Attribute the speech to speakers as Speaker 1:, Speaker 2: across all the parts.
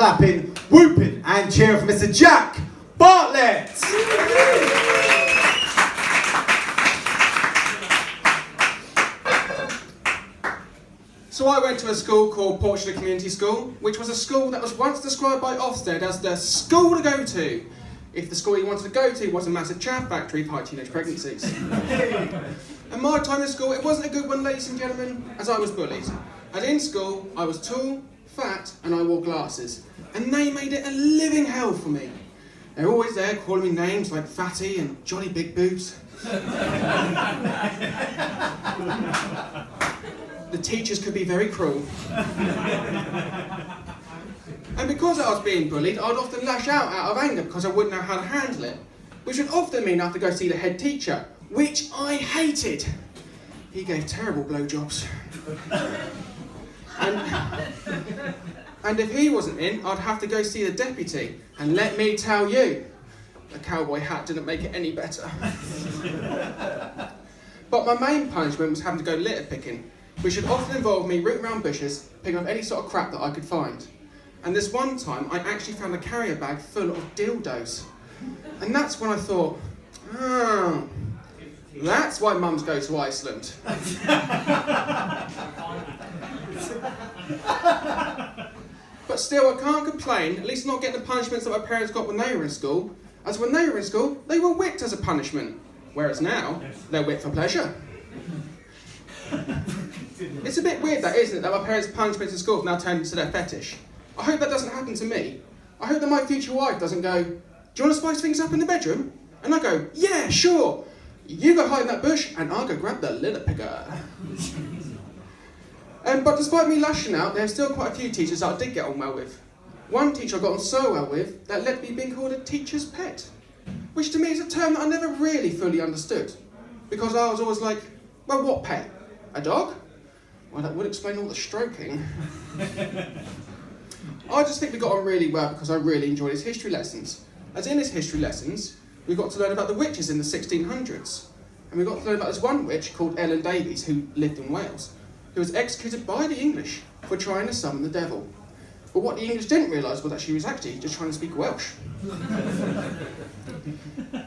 Speaker 1: Clapping, whooping and cheering for Mr. Jack Bartlett. So I went to a school called Portsmouth Community School, which was a school that was once described by Ofsted as the school to go to if the school you wanted to go to was a massive chaff factory of high teenage pregnancies. And my time in school, it wasn't a good one, ladies and gentlemen, as I was bullied. And in school, I was tall, fat, and I wore glasses. And they made it a living hell for me. They're always there calling me names like Fatty and Johnny Big Boobs. The teachers could be very cruel. And because I was being bullied, I'd often lash out of anger because I wouldn't know how to handle it, which would often mean I have to go see the head teacher, which I hated. He gave terrible blowjobs. And if he wasn't in, I'd have to go see the deputy. And let me tell you, the cowboy hat didn't make it any better. But my main punishment was having to go litter picking, which would often involve me rooting around bushes, picking up any sort of crap that I could find. And this one time, I actually found a carrier bag full of dildos. And that's when I thought, oh, that's why mums go to Iceland. But still, I can't complain, at least not getting the punishments that my parents got when they were in school, as when they were in school, they were whipped as a punishment, whereas now, they're whipped for pleasure. It's a bit weird that, isn't it, that my parents' punishments in school have now turned into their fetish. I hope that doesn't happen to me. I hope that my future wife doesn't go, do you want to spice things up in the bedroom? And I go, yeah, sure. You go hide in that bush, and I'll go grab the litter picker. But despite me lashing out, there are still quite a few teachers that I did get on well with. One teacher I got on so well with that led me being called a teacher's pet, which to me is a term that I never really fully understood, because I was always like, well, what pet? A dog? Well, that would explain all the stroking. I just think we got on really well because I really enjoyed his history lessons. As in his history lessons, we got to learn about the witches in the 1600s, and we got to learn about this one witch called Ellen Davies who lived in Wales, who was executed by the English for trying to summon the devil. But what the English didn't realise was that she was actually just trying to speak Welsh.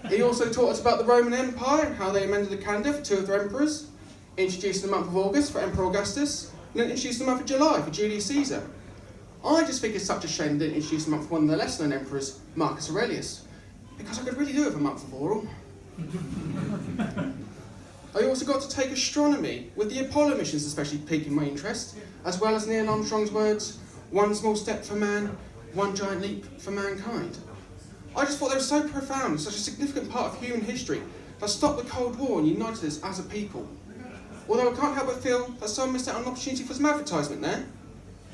Speaker 1: He also taught us about the Roman Empire and how they amended the calendar for two of their emperors, introduced the month of August for Emperor Augustus, and then introduced the month of July for Julius Caesar. I just think it's such a shame they didn't introduce the month for one of the lesser known emperors, Marcus Aurelius, because I could really do with a month of oral. I also got to take astronomy, with the Apollo missions especially piquing my interest, as well as Neil Armstrong's words, one small step for man, one giant leap for mankind. I just thought they were so profound, such a significant part of human history, that stopped the Cold War and united us as a people. Although I can't help but feel that someone missed out on an opportunity for some advertisement there.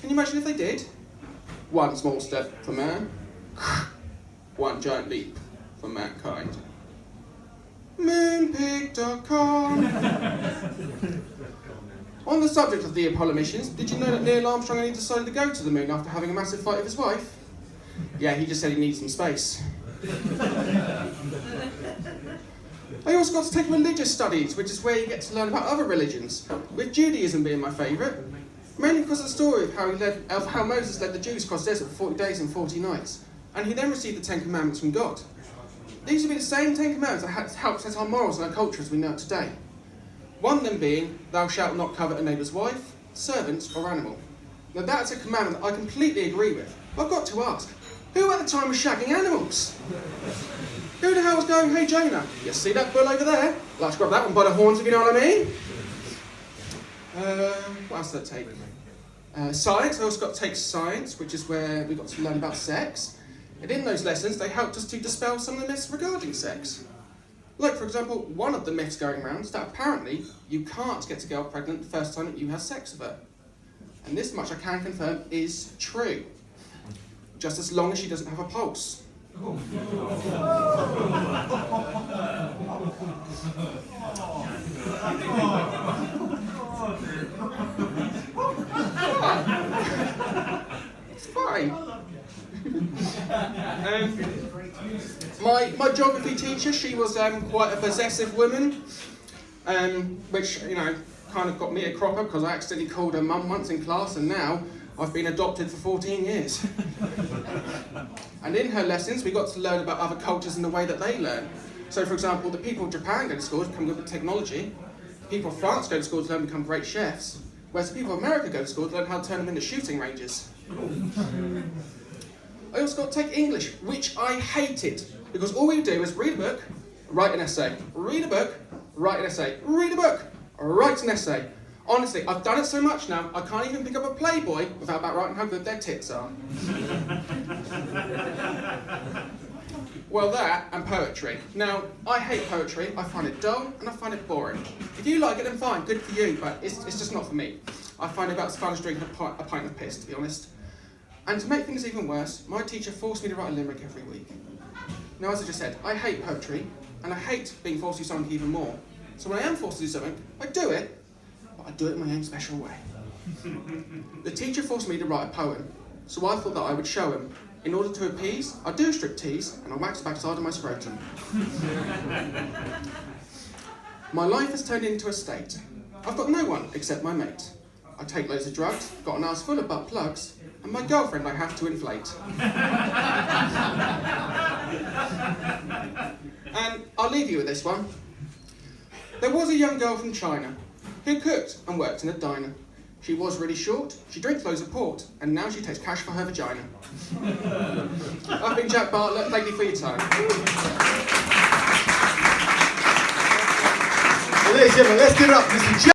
Speaker 1: Can you imagine if they did? One small step for man, one giant leap for mankind. Moonpig.com. On the subject of the Apollo missions, did you know that Neil Armstrong only decided to go to the moon after having a massive fight with his wife? Yeah, he just said he needed some space. I also got to take religious studies, which is where you get to learn about other religions, with Judaism being my favourite, mainly because of the story of how Moses led the Jews across the desert for 40 days and 40 nights, and he then received the 10 Commandments from God. These would be the same 10 Commandments that help set our morals and our culture as we know it today. One of them being, thou shalt not covet a neighbour's wife, servant, or animal. Now that's a commandment that I completely agree with, but I've got to ask, who at the time was shagging animals? Who the hell was going, hey Jonah, you see that bull over there? Let's grab that one by the horns if you know what I mean. What else did I take? Science, I also got to take science, which is where we got to learn about sex. And in those lessons, they helped us to dispel some of the myths regarding sex. Like, for example, one of the myths going around is that apparently you can't get a girl pregnant the first time that you have sex with her. And this much I can confirm is true. Just as long as she doesn't have a pulse. It's fine. My geography teacher, she was quite a possessive woman, which, you know, kind of got me a cropper because I accidentally called her mum once in class, and now I've been adopted for 14 years. And in her lessons, we got to learn about other cultures and the way that they learn. So, for example, the people of Japan go to school to become good with technology. People of France go to school to learn to become great chefs. Whereas the people of America go to school to learn how to turn them into shooting ranges. I also got to take English, which I hated. Because all we do is read a book, write an essay. Read a book, write an essay. Read a book, write an essay. Honestly, I've done it so much now, I can't even pick up a Playboy without about writing how good their tits are. Well, that and poetry. Now, I hate poetry, I find it dull and I find it boring. If you like it, then fine, good for you, but it's just not for me. I find it about as fun as drinking a pint of piss, to be honest. And to make things even worse, my teacher forced me to write a limerick every week. Now, as I just said, I hate poetry, and I hate being forced to do something even more. So when I am forced to do something, I do it, but I do it in my own special way. The teacher forced me to write a poem, so I thought that I would show him. In order to appease, I do a striptease, and I wax the backside of my scrotum. My life has turned into a state. I've got no one except my mate. I take loads of drugs, got an arse full of butt plugs, and my girlfriend I have to inflate. And I'll leave you with this one. There was a young girl from China who cooked and worked in a diner. She was really short, she drinks loads of port, and now she takes cash for her vagina. I've been Jack Bartlett, thank you for your time.
Speaker 2: Ladies and gentlemen, let's give it up for Mr. Jack.